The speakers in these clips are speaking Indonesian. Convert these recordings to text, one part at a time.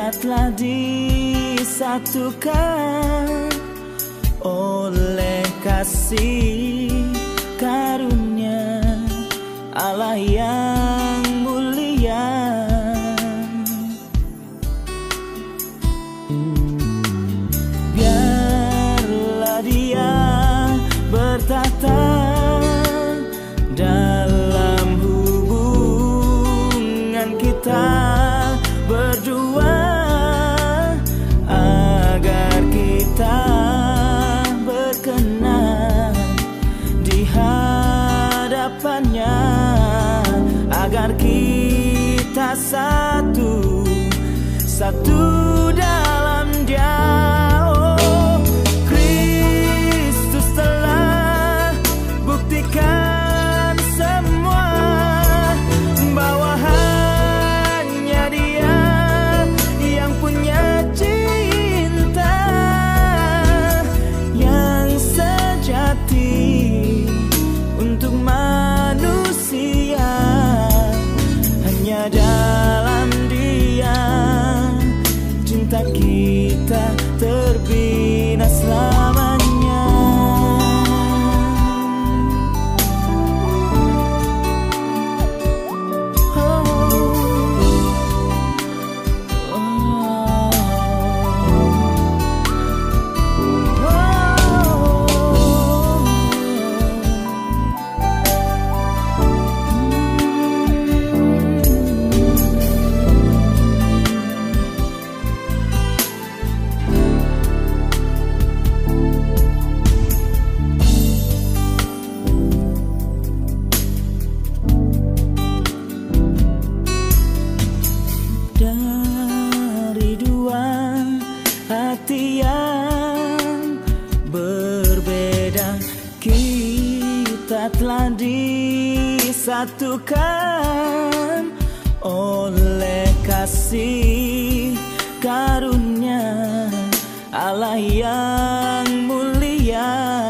kita telah disatukan oleh kasih karunia Allah yang mulia. Biarlah Dia bertata dalam hubungan kita berdua, agar kita berkenan di hadapannya, agar kita satu dalam Dia. Oh, Kristus telah buktikan semua bahwa hanya Dia yang punya cinta yang sejati untuk manusia. Hanya dalam Dia cinta kita terbina selamanya. Dari dua hati yang berbeda, kita telah disatukan oleh kasih karunia Allah yang mulia.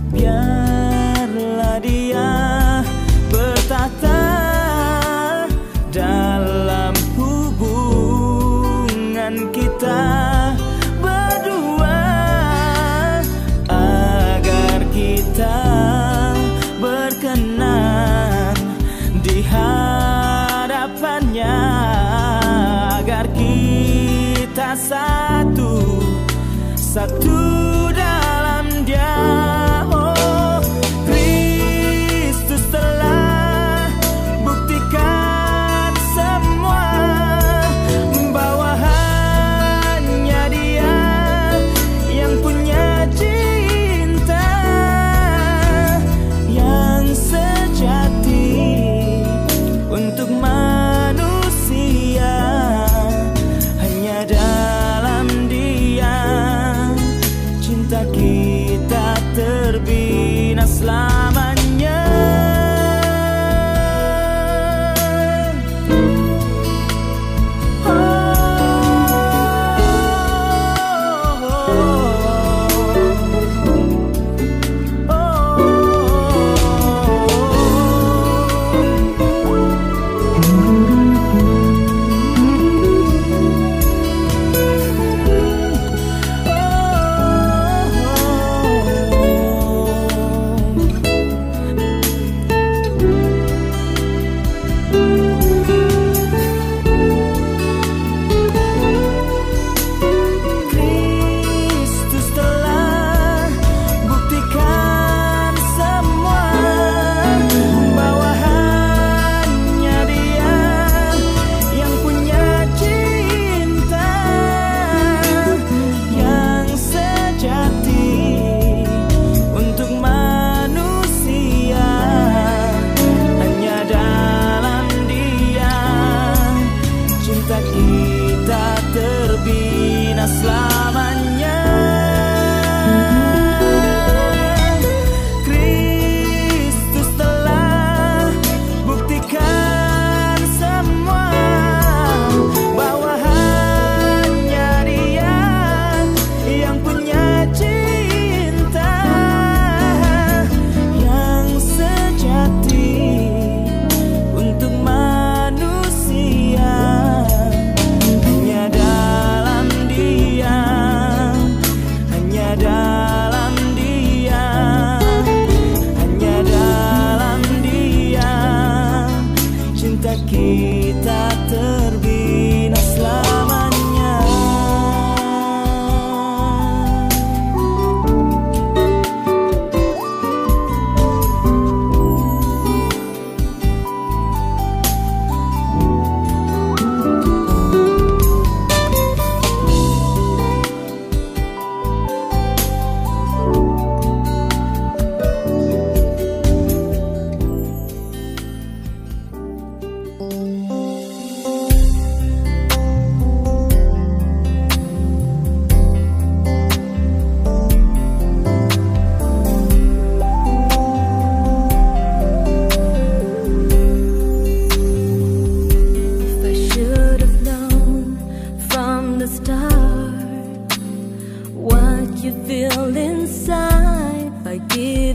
Biarlah Dia bertata dalam hubungan kita berdua, agar kita berkenan di hadapannya, agar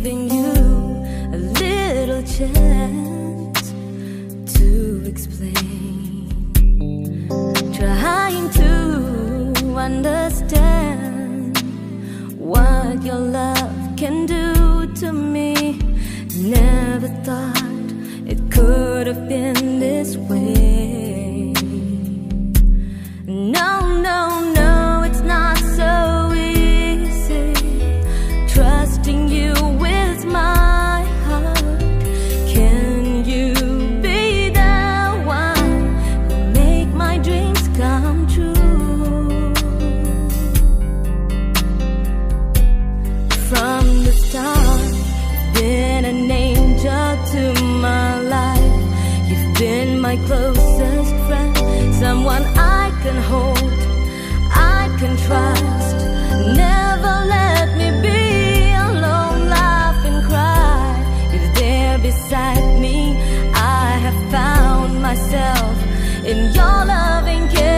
giving you a little chance to explain, trying to understand what your love can do to me. Never thought it could have been this way. No, no, no, it's not so easy trusting you with my heart. Can you be the one who make my dreams come true? From the start, you've been an angel to my life. You've been my closest friend, someone I can hold, I can trust. Never let me be alone, laugh and cry. You're there beside me. I have found myself in your loving care.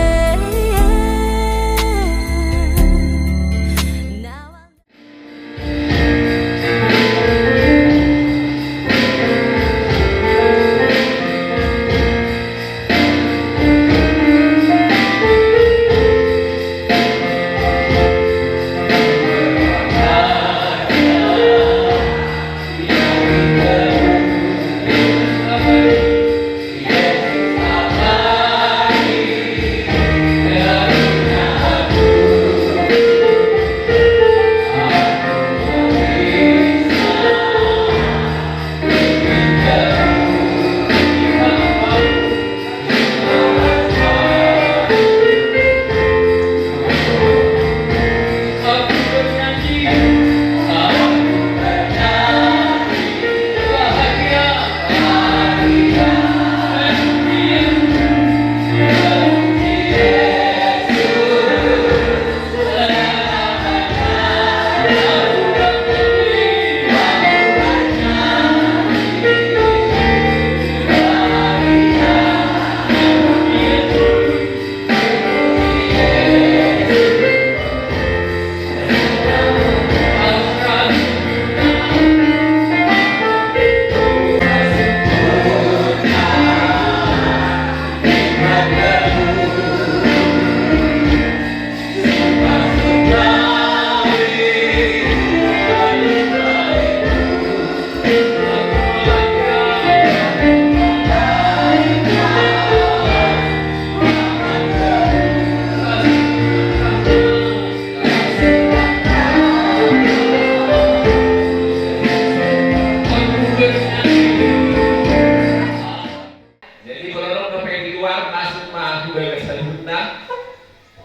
Now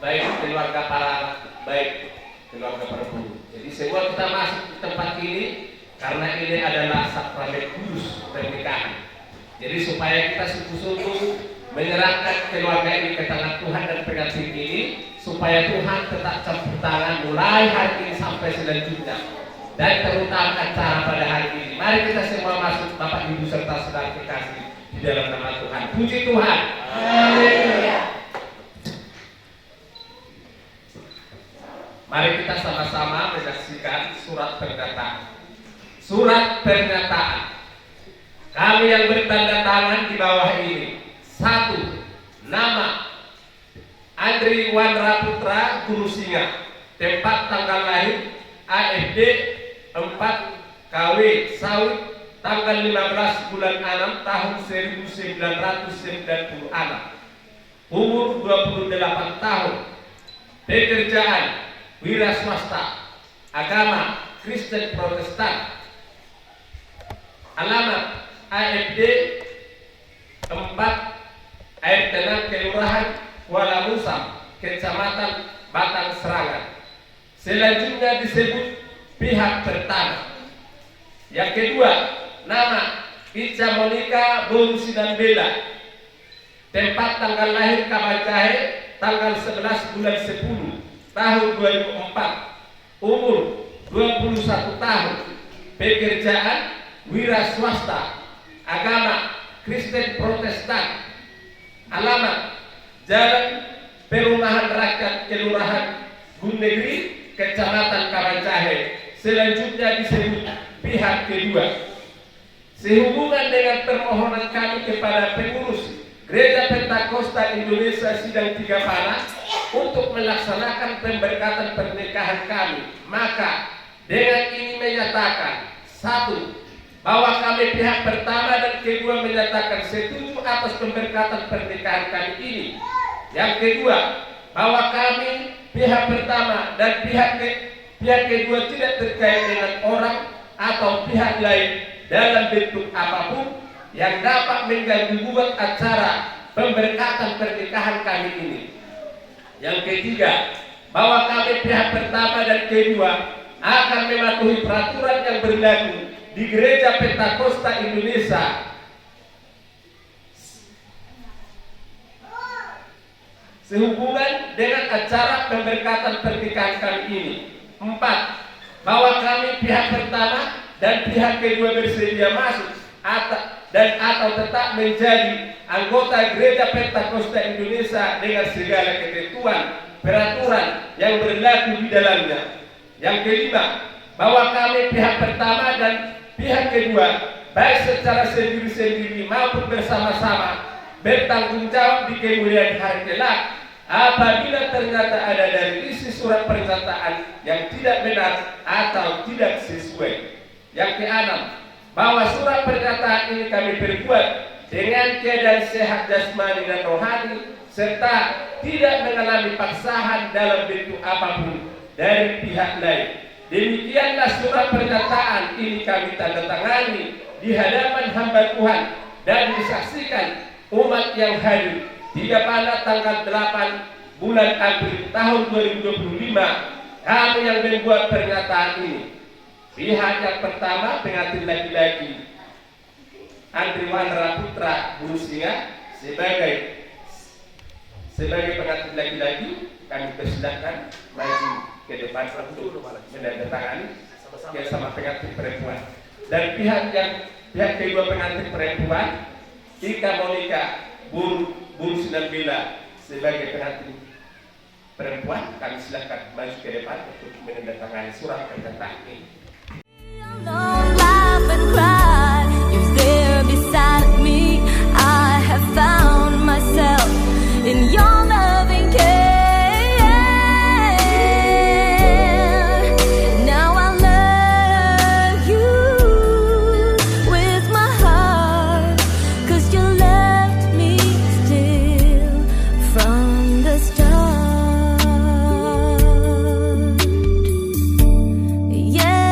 baik keluarga para baik keluarga para guru. Jadi semua kita masuk di tempat ini karena ini adalah sakramen kudus pernikahan. Jadi supaya kita sungguh-sungguh menyerahkan keluarga ini ke tangan Tuhan dan pengantin ini, supaya Tuhan tetap campur tangan mulai hari ini sampai selanjutnya, dan terutama acara pada hari ini. Mari kita semua masuk, Bapak Ibu serta saudara kekasih, di dalam nama Tuhan. Puji Tuhan. Haleluya. Mari kita sama-sama menyaksikan surat pernyataan. Surat pernyataan. Kami yang bertanda tangan di bawah ini. 1. Nama Andri Wandra Putra, Guru Singa. Tempat tanggal lahir AFD 4 KW Sawit tanggal 15 bulan 6 tahun 1996. Umur 28 tahun. Pekerjaan wira swasta. Agama Kristen Protestan. Alamat AFD 4 Air Tenang, Kelurahan Kuala Musa, Kecamatan Batang Serangan. Selanjutnya disebut pihak pertama. Yang kedua, nama Ica Monica Bolusidan Bela. Tempat tanggal lahir Kabanjahe tanggal 11 bulan 10 tahun 2004. Umur 21 tahun. Pekerjaan wira swasta. Agama Kristen Protestan. Alamat Jalan Perumahan Rakyat Kelurahan Gun Negeri, Kecamatan Kabanjahe. Selanjutnya disebut pihak kedua. Sehubungan dengan permohonan kami kepada pengurus Gereja Pentakosta Indonesia Sidang Tiga Para untuk melaksanakan pemberkatan pernikahan kami, maka dengan ini menyatakan: satu, bahwa kami pihak pertama dan kedua menyatakan setuju atas pemberkatan pernikahan kami ini. Yang kedua, bahwa kami pihak pertama dan pihak kedua tidak terkait dengan orang atau pihak lain dalam bentuk apapun yang dapat mengganggu buat acara pemberkatan pernikahan kami ini. Yang ketiga, bahwa kami pihak pertama dan kedua akan mematuhi peraturan yang berlaku di Gereja Pentakosta Indonesia sehubungan dengan acara pemberkatan pernikahan kami ini. 4, bahwa kami pihak pertama dan pihak kedua bersedia masuk atau tetap menjadi anggota Gereja Pentakosta Indonesia dengan segala ketentuan peraturan yang berlaku di dalamnya. Yang kelima, bahwa kami pihak pertama dan pihak kedua baik secara sendiri-sendiri maupun bersama-sama bertanggung jawab di kemudian hari kelak apabila ternyata ada dari isi surat pernyataan yang tidak benar atau tidak sesuai. Yang keenam, bahwa surat pernyataan ini kami berbuat dengan keadaan sehat jasmani dan rohani serta tidak mengalami paksaan dalam bentuk apapun dari pihak lain. Demikianlah surat pernyataan ini kami tanda tangani di hadapan hamba Tuhan dan disaksikan umat yang hadir hingga pada tanggal 8 bulan April tahun 2025 kami yang membuat pernyataan ini. Pihak yang pertama pengantin laki-laki Andri Wandra Putra Bulu Singa sebagai pengantin laki-laki kami persilakan maju ke depan untuk menandatangani bersama pengantin perempuan. Dan pihak kedua pengantin perempuan Ika Monika Bulu Sinambela sebagai pengantin perempuan kami silakan maju ke depan untuk menandatangani surat pernyataan ini. Don't laugh and cry, you're there beside me. I have found myself in your loving care. Now I love you with my heart, 'cause you loved me still from the start. Yeah.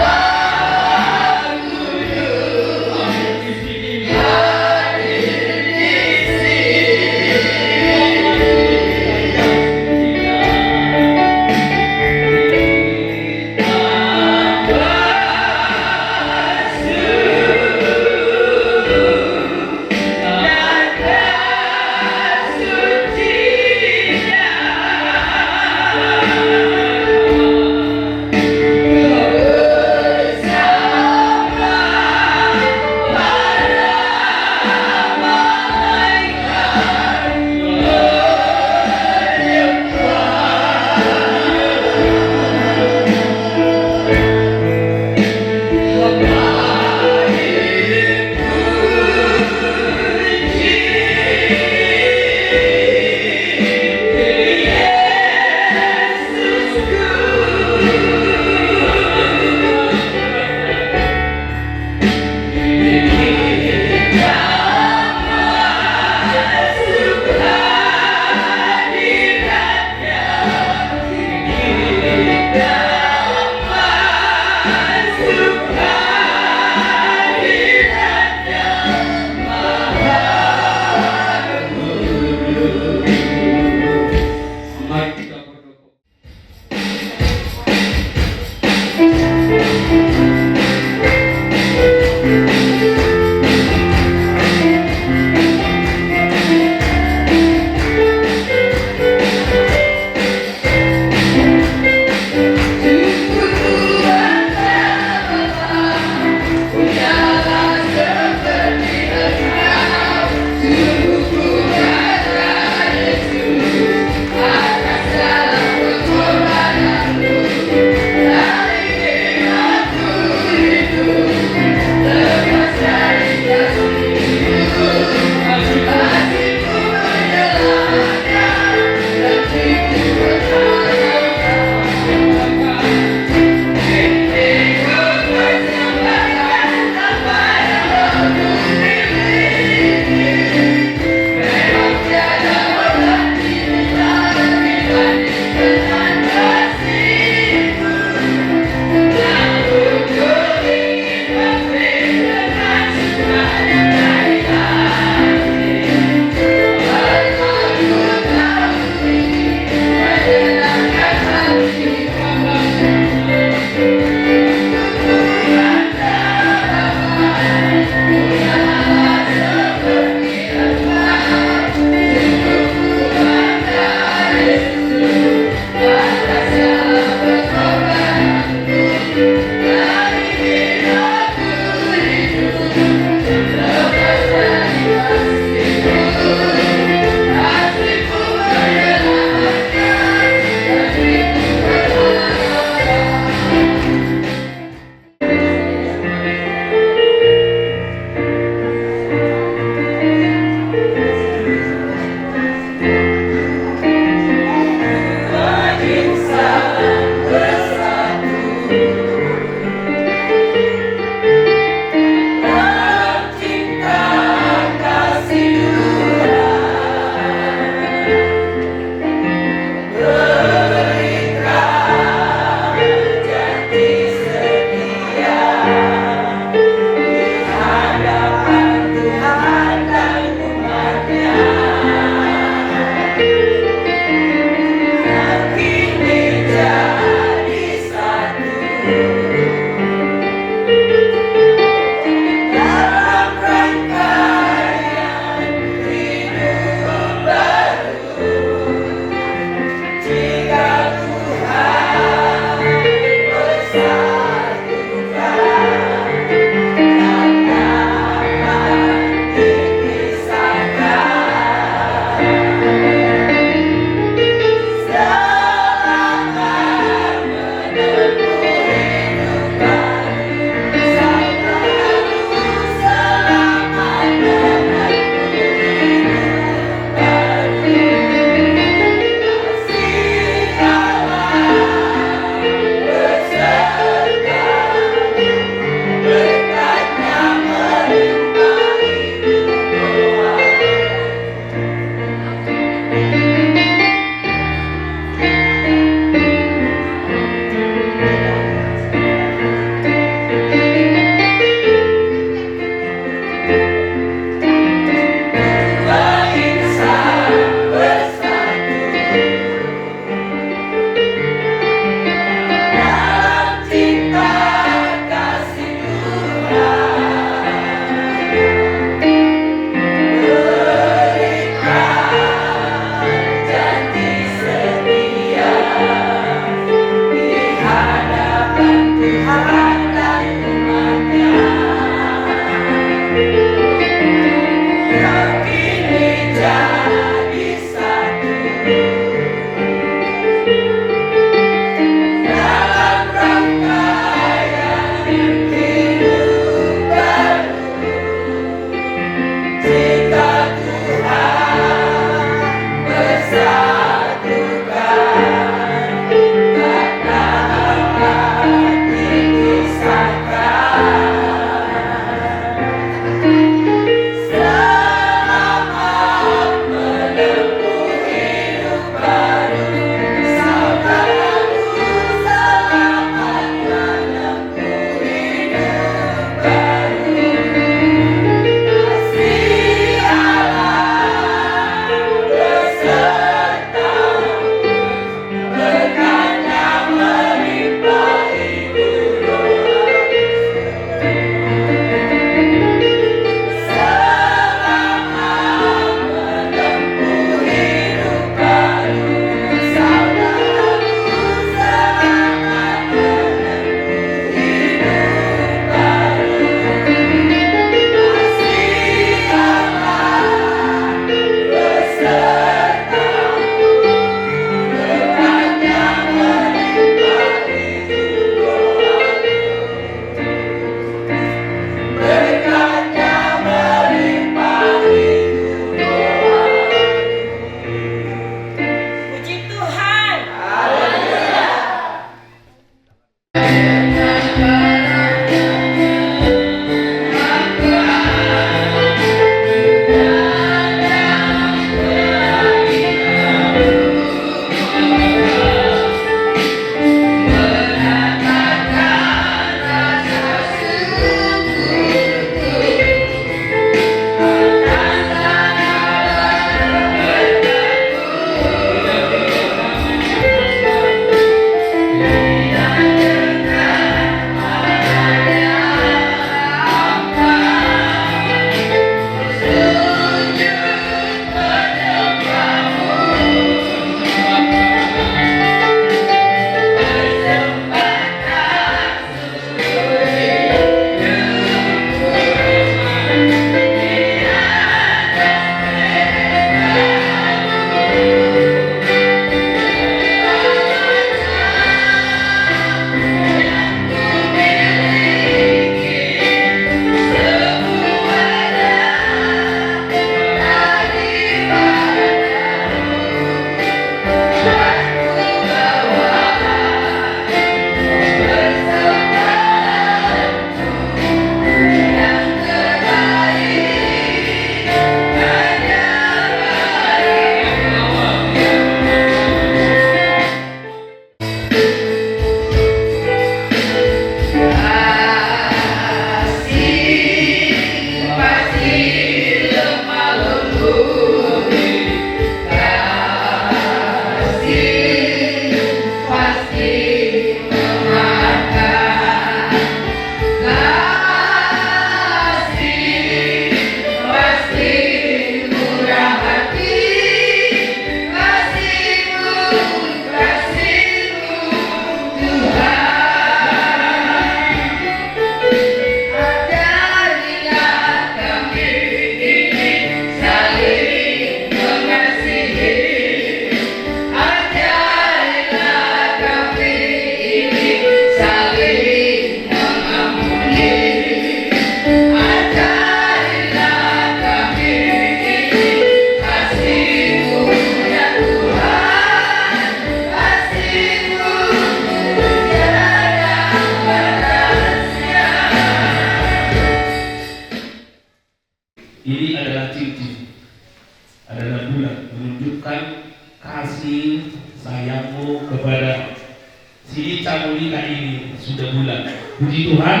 ini sudah bulat. Puji Tuhan.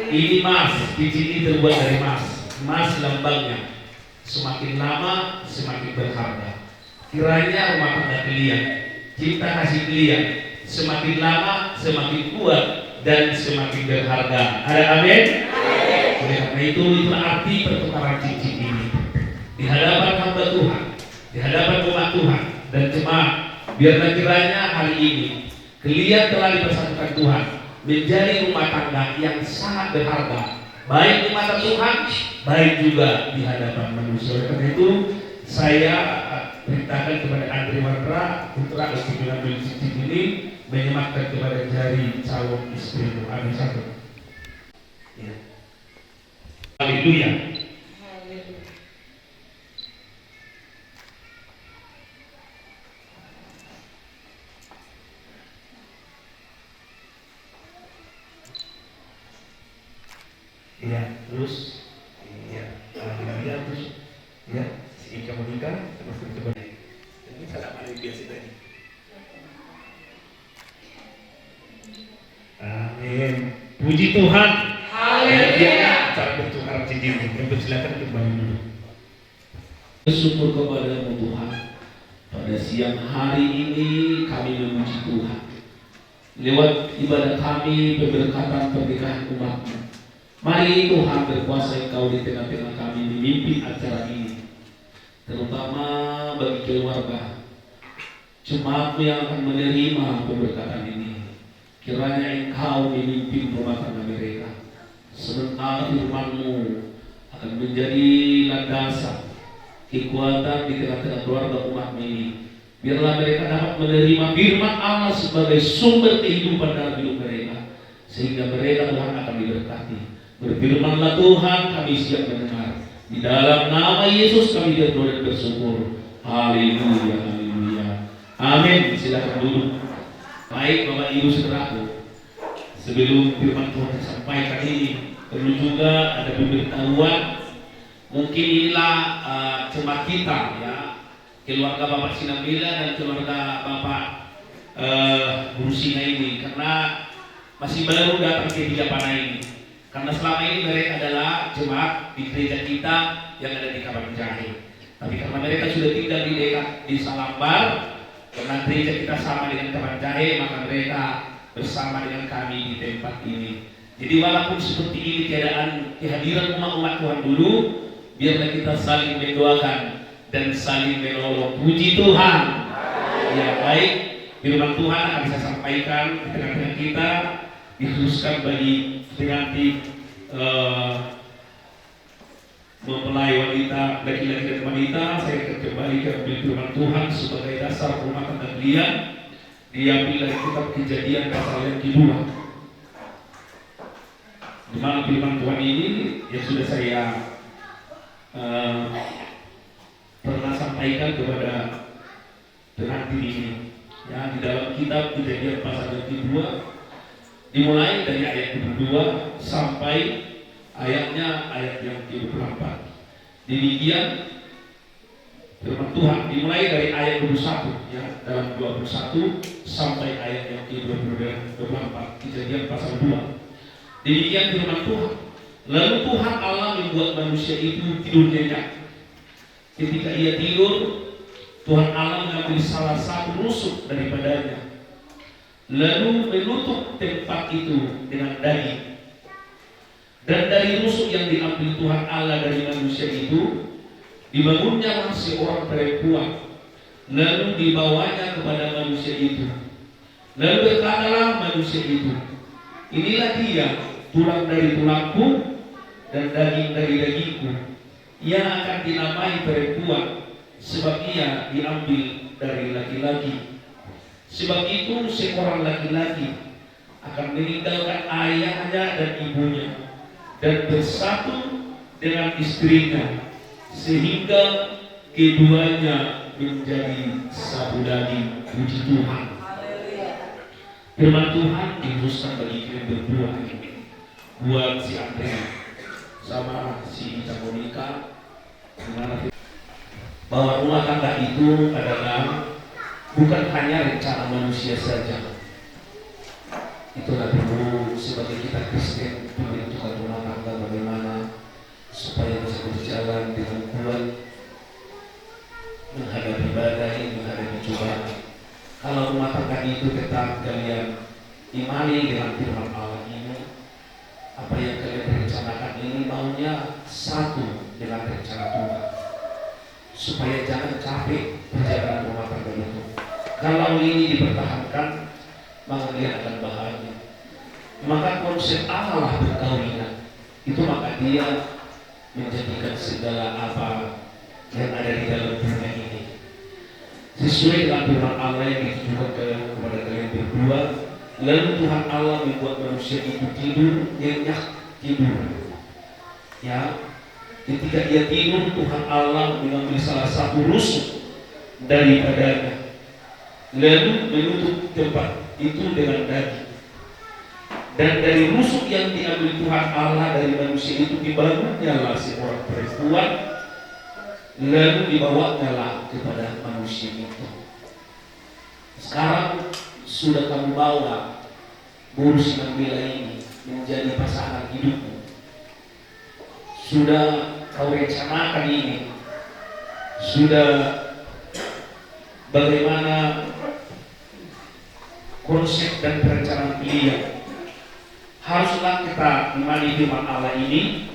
Ini emas, cincin ini terbuat dari emas. Emas lambangnya. Semakin lama semakin berharga. Kiranya rumah tangga kalian, cinta kasih kalian semakin lama semakin kuat dan semakin berharga. Ada amin? Oleh karena itu arti pertukaran cincin ini di hadapan hamba Tuhan, di hadapan umat Tuhan dan jemaat. Biarlah kiranya hari ini kalian telah dipersatukan Tuhan menjadi rumah tangga yang sangat berharga, baik di mata Tuhan, baik juga di hadapan manusia. Oleh karena itu saya perintahkan kepada Andri Wandra untuk mengambil cincin ini, menyematkan kepada jari calon istrimu. Amin. Satu. Ya. Haleluya. Iya, terus iya, haleluya, terus ya, si Ika menikah, terus coba ini salah mana biasa tadi. Amin. Puji Tuhan. Haleluya. Cara bertukar cincin. Silakan kembali dulu. Bersyukur kepada Tuhan. Pada siang hari ini kami memuji Tuhan. Lewat ibadah kami pemberkatan pernikahan umat-Mu. Mari Tuhan berkuasa Engkau di tengah-tengah kami memimpin acara ini, terutama bagi keluarga jemaat-Mu yang akan menerima pemberkatan ini. Kiranya Engkau memimpin rumah tangga mereka, sementara firman-Mu akan menjadi landasan kekuatan di tengah-tengah keluarga umat ini. Biarlah mereka dapat menerima firman Allah sebagai sumber kehidupan dalam hidup mereka, sehingga mereka Tuhan akan diberkati. Berfirmanlah Tuhan, kami siap mendengar. Di dalam nama Yesus kami berdoa dan bersyukur. Haleluya, haleluya. Amin. Silakan duduk. Baik Bapak Ibu Saudaraku, sebelum firman Tuhan disampaikan ini, perlu juga ada pemberitahuan. Mungkin inilah jemaat kita, ya, keluarga Bapak Sinambila dan keluarga Bapak Brusina ini, karena masih baru datang ke Japana ini. Karena selama ini mereka adalah jemaat di gereja kita yang ada di Kabanjahe. Tapi karena mereka sudah tinggal di dekat di Salambar, karena gereja kita sama dengan Kabanjahe, maka mereka bersama dengan kami di tempat ini. Jadi walaupun seperti ini keadaan kehadiran umat-umat Tuhan dulu, biarlah kita saling mendoakan dan saling menolong. Puji Tuhan. Ya, baik, firman Tuhan akan saya sampaikan di tengah-tengah kita, dikhususkan bagi pengantin mempelai wanita, laki-laki dan wanita. Saya akan kembali ke firman Tuhan sebagai dasar rumah tangga kalian, diambil dari kitab Kejadian pasal yang kedua, di mana firman Tuhan ini yang sudah saya pernah sampaikan kepada pengantin ini, ya, di dalam kitab Kejadian pasal yang kedua, dimulai dari ayat kedua sampai ayat yang ke-24. Demikian firman Tuhan dimulai dari ayat 21, ya, dalam 21 sampai ayat yang ke-24, Kejadian pasal 2. Demikian firman Tuhan. Lalu Tuhan Allah membuat manusia itu tidur nyenyak. Ketika ia tidur, Tuhan Allah mengambil salah satu rusuk daripadanya, lalu menutup tempat itu dengan daging. Dan dari rusuk yang diambil Tuhan Allah dari manusia itu, dibangunnya seorang perempuan, lalu dibawanya kepada manusia itu. Lalu berkatalah manusia itu, inilah dia, tulang dari tulangku dan daging dari dagingku. Ia akan dinamai perempuan, sebab ia diambil dari laki-laki. Sebab itu seorang laki-laki akan meninggalkan ayahnya dan ibunya dan bersatu dengan istrinya, sehingga keduanya menjadi satu daging. Puji Tuhan. Firman Tuhan dikhususkan bagi kita berdua, buat si Andre sama si Ica Monika, bahwa rumah tangga itu adalah bukan hanya rencana manusia saja, Itulah dulu sebagai kita Kristen pembentukan rumah tangga bagaimana supaya bisa berjalan dengan kuat menghadapi badai, menghadapi cobaan. Kalau rumah tangga itu tetap kalian imani dengan firman Allah ini, apa yang kalian rencanakan ini maunya satu dengan rencana Tuhan, supaya jangan capek perjalanan rumah tangga itu. Kalau ini dipertahankan, maka dia akan bahagia. Maka konsep Allah perkawinan itu, maka dia menjadikan segala apa yang ada di dalam dunia ini sesuai dengan firman Allah yang ditujukan kepada kalian berdua. Lalu Tuhan Allah membuat manusia itu tidur, nyenyak tidur. Ya, ketika dia tidur, Tuhan Allah mengambil salah satu rusuk daripadanya, lalu menutup tempat itu dengan daging. Dan dari rusuk yang diambil Tuhan Allah dari manusia itu dibangunnyalah seorang perempuan, lalu dibawanyalah kepada manusia itu. Sekarang sudah kamu bawa Guru Sinambela ini menjadi pasangan hidupmu. Sudah kau rencanakan ini. Sudah bagaimana konsep dan perencanaan beliau. Haruslah kita imani firman Allah ini.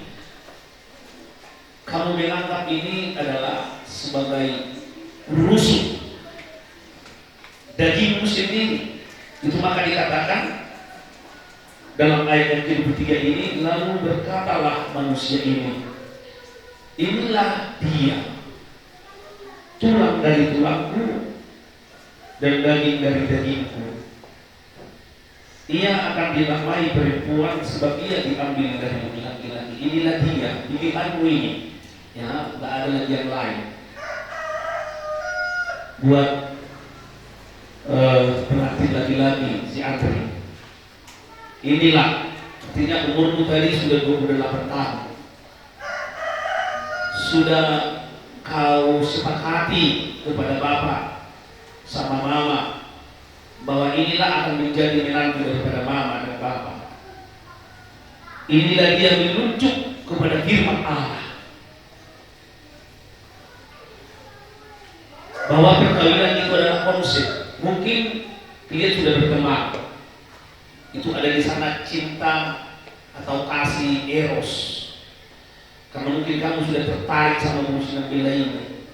Kamu menganggap ini adalah sebagai rusuk dagingmu sendiri. Itu maka dikatakan dalam ayat yang ke-23 ini, lalu berkatalah manusia ini, inilah dia, tulang dari tulangku dan daging dari dagingku. Ia akan dinamai perempuan sebab ia diambil dari laki-laki. Inilah dia, pilihanmu ini. Ya, tak ada lagi yang lain. Buat pengantin laki-laki si Andri. Inilah, artinya umurmu tadi sudah 28 tahun. Sudah kau sepakati kepada bapak sama mama bahwa inilah akan menjadi menantu daripada mama dan bapak. Inilah dia menunjuk kepada firman Allah bahwa perkawinan itu adalah konsep. Mungkin kalian sudah berteman, itu ada di sana cinta atau kasih eros. Karena mungkin kamu sudah tertarik sama Guru Sinambela ini,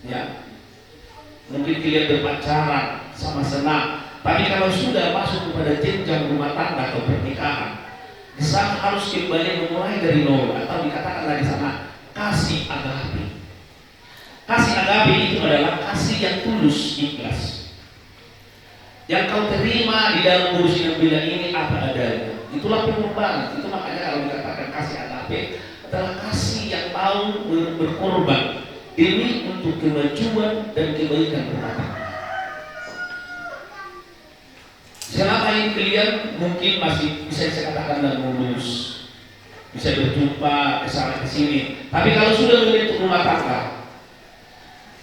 ya. Mungkin kalian berpacaran sama senang. Tapi kalau sudah masuk kepada jenjang rumah tangga atau pernikahan, di sana harus kembali memulai dari nol, atau dikatakanlah di sana kasih agape. Kasih agape itu adalah kasih yang tulus, ikhlas, yang kau terima di dalam Guru Sinambela ini apa adanya. Itulah pengorbanan. Itu makanya kalau dikatakan kasih agape adalah kasih yang mau berkorban demi untuk kemajuan dan kebaikan rumah tangga. Selama ini kalian mungkin masih bisa saya katakan mulus, bisa berjumpa kesana kesini. Tapi kalau sudah membentuk rumah tangga,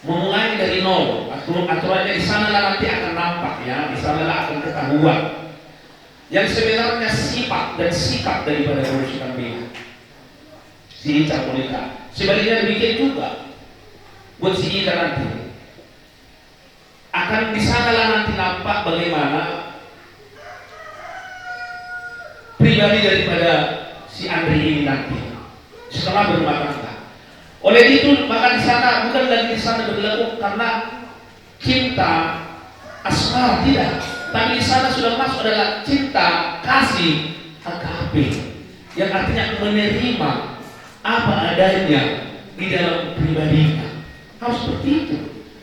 memulai dari nol, aturannya di sana lah nanti akan nampak, ya, di sana lah akan ketahuan yang sebenarnya sifat dan sikap daripada Guru Sinambela, si Ica Monika. Sebaliknya demikian juga buat si Ica nanti. Akan di sana lah nanti nampak bagaimana pribadi daripada si Andri ini nanti setelah berumah tangga. Oleh itu maka di sana bukan lagi di sana berlaku karena cinta asmara, tidak, tapi di sana sudah masuk adalah cinta kasih agape, yang artinya menerima apa adanya di dalam pribadinya. Harus seperti itu.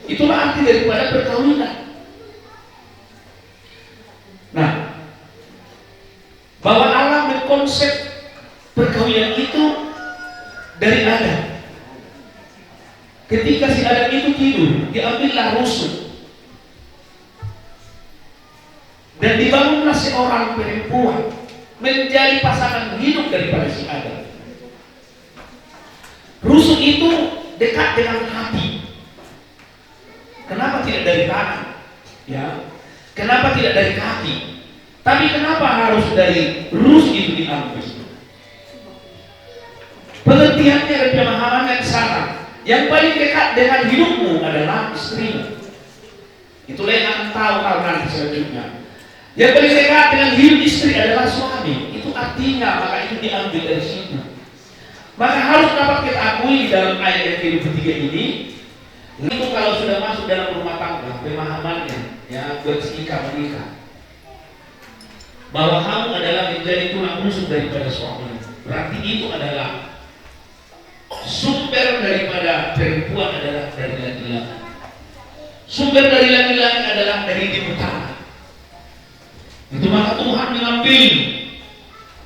Itulah arti daripada perkawinan. Nah, bahwa Allah mengkonsep perkawinan itu dari Adam. Ketika si Adam itu tidur, diambillah rusuk dan dibangunlah seorang perempuan menjadi pasangan hidup daripada si Adam. Rusuk itu dekat dengan hati. Kenapa tidak dari tangan? Ya, kenapa tidak dari kaki? Tapi kenapa harus dari rus itu diambil? Pengertiannya dan pemahamannya ke sana. Yang paling dekat dengan hidupmu adalah istrimu. Itulah yang akan tahu hal nanti selanjutnya. Yang paling dekat dengan hidup istri adalah suami. Itu artinya maka itu diambil dari situ. Maka harus dapat kita akui dalam ayat yang ke-23 ini. Itu kalau sudah masuk dalam rumah tangga, pemahamannya ya bersikap menikah, bahwa kamu adalah menjadi tulang rusuk daripada suami. Berarti itu adalah sumber daripada perempuan adalah dari laki-laki. Sumber dari laki-laki adalah dari Dia Utara. Itu maka Tuhan mengambil,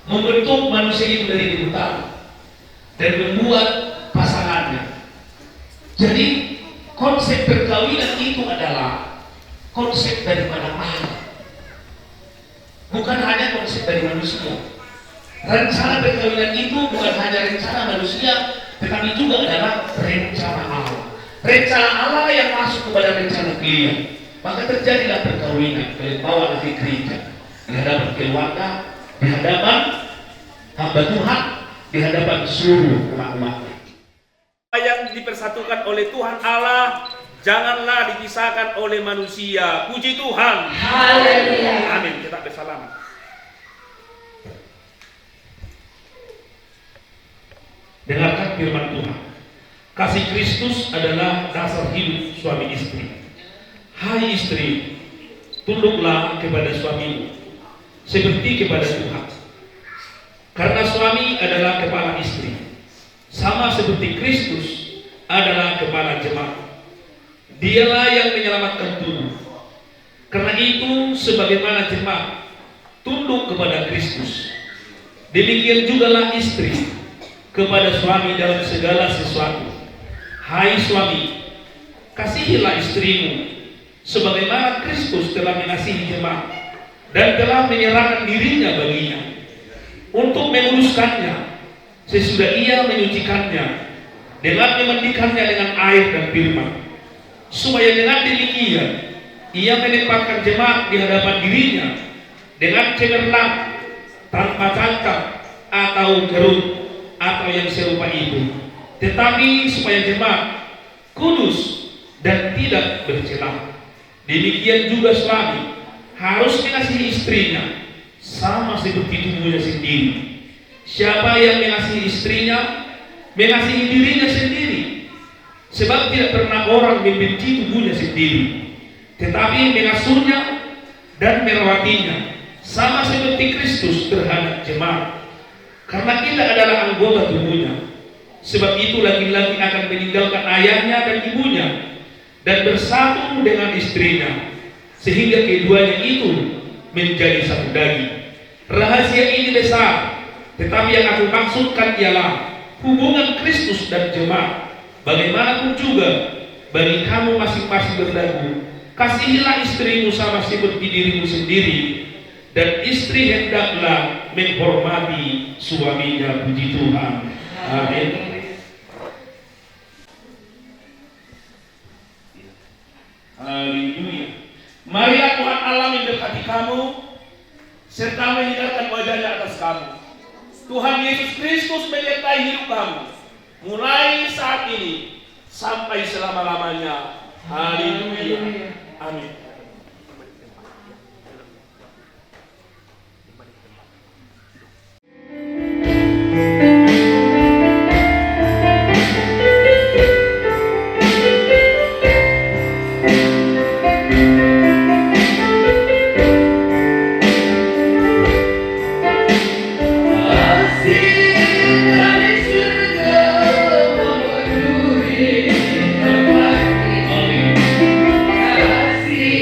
membentuk manusia itu dari Dia Utara dan membuat pasangannya. Jadi konsep perkawinan itu adalah konsep daripada Allah, bukan hanya konsep dari manusia. Rencana perkawinan itu bukan hanya rencana manusia, tetapi juga adalah rencana Allah. Rencana Allah yang masuk kepada rencana beliau. Maka terjadilah perkawinan, bawa nanti gereja, di hadapan keluarga, di hadapan hamba Tuhan, di hadapan seluruh umat-umatnya. Yang dipersatukan oleh Tuhan Allah janganlah dipisahkan oleh manusia. Puji Tuhan. Haleluya. Amin. Kita bersalaman. Dengarkan firman Tuhan. Kasih Kristus adalah dasar hidup suami istri. Hai istri, tunduklah kepada suamimu seperti kepada Tuhan. Karena suami adalah kepala istri, sama seperti Kristus adalah kepala jemaat. Dialah yang menyelamatkan tubuh. Karena itu sebagaimana jemaat tunduk kepada Kristus, demikian jugalah istri kepada suami dalam segala sesuatu. Hai suami, kasihilah istrimu sebagaimana Kristus telah mengasihi jemaat dan telah menyerahkan dirinya baginya untuk menguduskannya sesudah ia menyucikannya dengan memandikannya dengan air dan firman, supaya dengan demikian ia menempatkan jemaat di hadapan dirinya dengan cemerlang, tanpa cacat atau kerut atau yang serupa itu, tetapi supaya jemaat kudus dan tidak bercela. Demikian juga suami harus mengasihi istrinya sama seperti tubuhnya sendiri. Siapa yang mengasihi istrinya mengasihi dirinya sendiri, sebab tidak pernah orang membenci tubuhnya sendiri, tetapi mengasuhnya dan merawatinya sama seperti Kristus terhadap jemaat, karena kita adalah anggota tubuhnya. Sebab itu laki-laki akan meninggalkan ayahnya dan ibunya dan bersatu dengan istrinya, sehingga keduanya itu menjadi satu daging. Rahasia ini besar, tetapi yang aku maksudkan ialah hubungan Kristus dan jemaat. Bagaimanapun juga bagi kamu masing-masing berlaku, kasihilah istrimu sama seperti dirimu sendiri, dan istri hendaklah menghormati suaminya. Puji Tuhan. Amin. Haleluya. Marilah Tuhan Allah memberkati kamu serta menghidupkan wajahnya atas kamu. Tuhan Yesus Kristus menyertai hidup kamu mulai saat ini sampai selama-lamanya. Haleluya. Amin. Kasih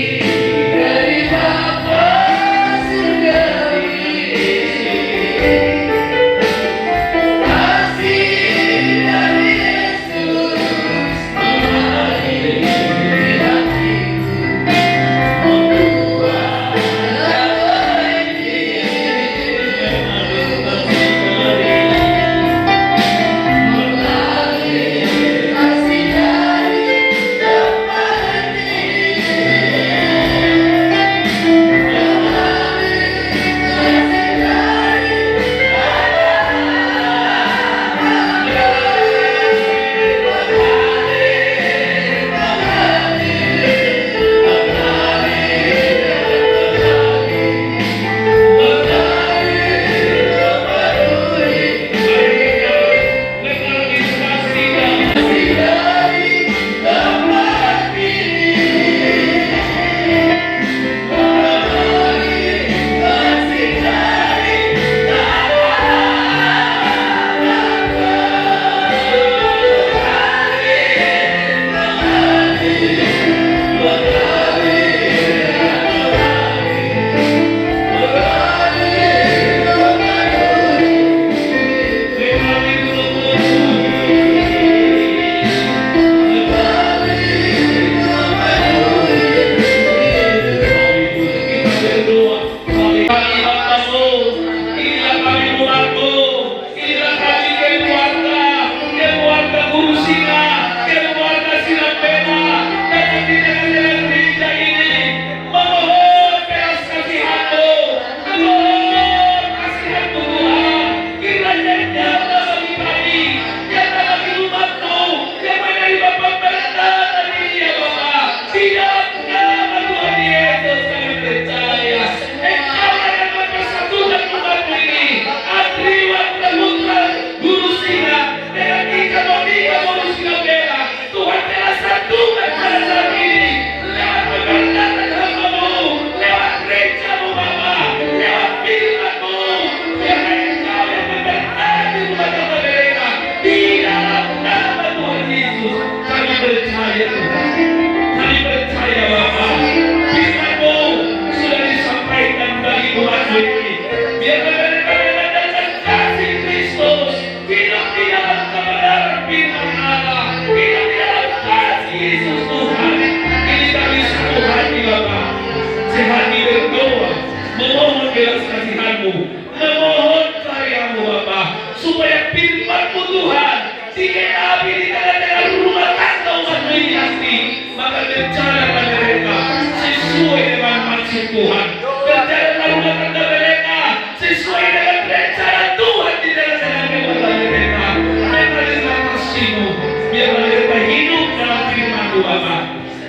belas kasihan-Mu, memohon karya-Mu Bapa, supaya firman-Mu Tuhan dikenapi di tengah-tengah rumah tangga umat-Mu ini nanti, maka berjalanlah mereka sesuai dengan maksud Tuhan, berjalanlah rumah tangga mereka sesuai dengan rencana Tuhan di tengah-tengah keluarga mereka. Menerima kasih-Mu, biarlah mereka hidup dalam firman-Mu Bapa,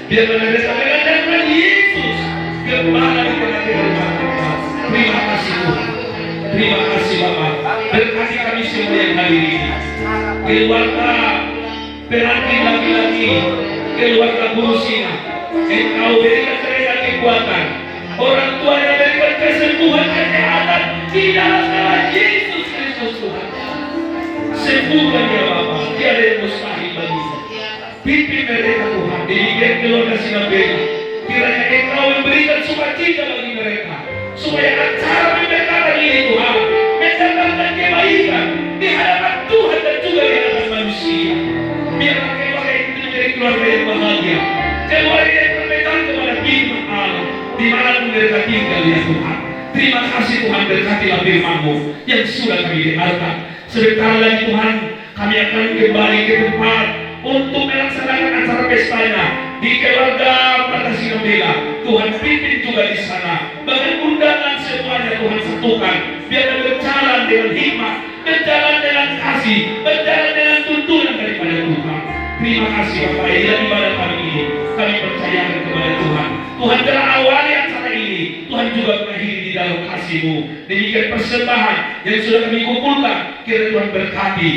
biarlah mereka mengandalkan Yesus Gembala di tengah-tengah rumah tangga. Terima kasih Tuhan, terima kasih Bapa. Berkati kami semua yang hadir ini, keluarga pengantin laki-laki, keluarga Burusina, Engkau berikan mereka kekuatan, orang tuanya berikan kesembuhan, kesehatan di dalam nama Yesus Kristus Tuhan. Sembuhkan dia Bapa, tiada yang mustahil bagimu. Pimpin mereka Tuhan, dididik keluarga Sinabela. Kiranya Engkau memberikan sukacita bagi mereka, supaya acara pemberkatan ini Tuhan mendatangkan kebaikan di hadapan Tuhan dan juga di hadapan manusia. Biarlah keluarga itu menjadi keluarga yang bahagia, keluarga yang berpegang kepada firman Allah dimanapun mereka tinggal ya Tuhan. Terima kasih Tuhan, berkatilah firman-Mu yang sudah kami dengarkan. Sebentar lagi Tuhan kami akan kembali ke tempat untuk melaksanakan acara pestanya di keluarga Partai Sinabela. Tuhan pimpin juga di sana, bahkan undangan semuanya Tuhan satukan, biar berjalan dengan hikmah, berjalan dengan kasih, berjalan dengan tuntunan daripada Tuhan. Terima kasih Bapak, inilah ibadah kami ini, kami percayakan kepada Tuhan. Tuhan telah awali acara ini, Tuhan juga mengakhiri di dalam kasih-Mu. Demikian persembahan yang sudah kami kumpulkan, kiranya Tuhan berkati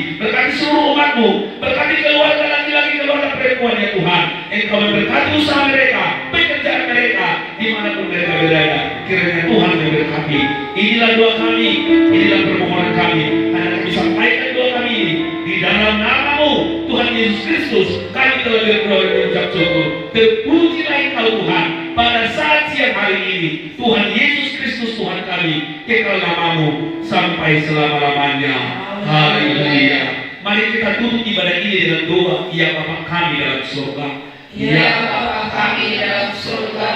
seluruh umat-Mu, berkati keluarga laki-laki, keluarga perempuan ya Tuhan. Engkau memberkati usaha mereka, pekerjaan mereka, dimanapun mereka berada. Kiranya Tuhan memberkati. Inilah doa kami, inilah permohonan kami. Hanya kami sampaikan doa kami ini di dalam nama-Mu Tuhan Yesus Kristus. Kami telah berdoa dan mengucap syukur. Terpujilah Engkau Tuhan pada saat siang hari ini. Tuhan Yesus Kristus Tuhan kami, kekal nama-Mu sampai selama-lamanya. Haleluya. Mari kita tutup ibadah ini dengan doa. Ya Bapa kami dalam surga, Ya Bapa kami dalam surga,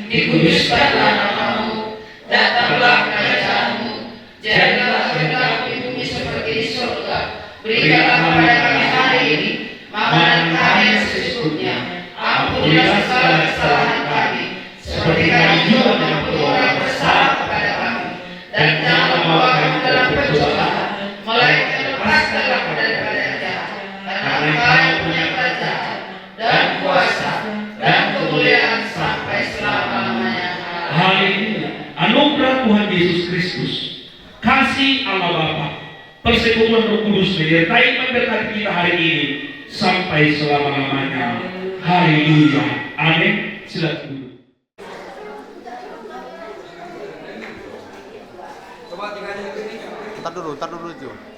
dikuduskanlah nama-Mu, datanglah kerajaan-Mu, jadilah kehendak-Mu di bumi seperti di surga. Berikanlah kepada kami hari ini makanan kami yang secukupnya. Ampunilah segala kesalahan kami, seperti kami juga mengampuni orang bersalah kepada kami. Dan jangan membawa kami dalam pencobaan, melainkan lepaskanlah kami daripada yang jahat. Karena Engkau yang punya kerajaan dan kuasa dan kemuliaan sampai selama-lamanya. Haleluya. Anugerah Tuhan Yesus Kristus, kasih Allah Bapa, persekutuan Roh Kudus menyertai memberkati kita hari ini sampai selama-lamanya. Haleluya. Amin. Silakan duduk. Ntar dulu itu. Yesus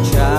ucap